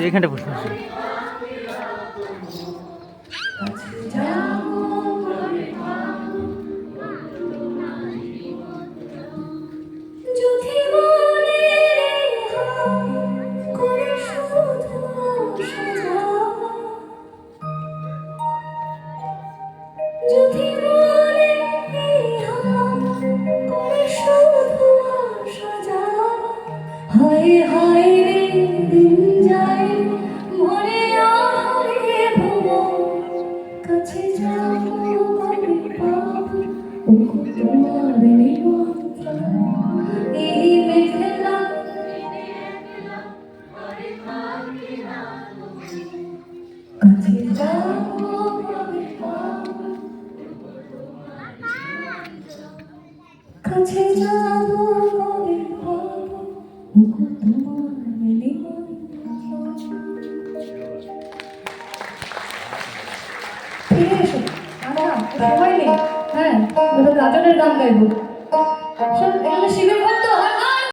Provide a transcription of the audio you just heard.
এখানটা প্রশ্ন আছে। হায় হায় রে দিন যায় মরে আহারে ভুবন কাছে যাবো কবে পাবো ওগো তোমার নিমন্ত্রণ এই মেঘলা কাছে যাবো কবে পাবো কাছে যাবো কবে পাবো ওগো তোমার নিমন্ত্রণ। ফিরে এসো আমরা সময় নেই। হ্যাঁ এবার গাজনের গান গাইবো। এগুলো শিবের ভক্ত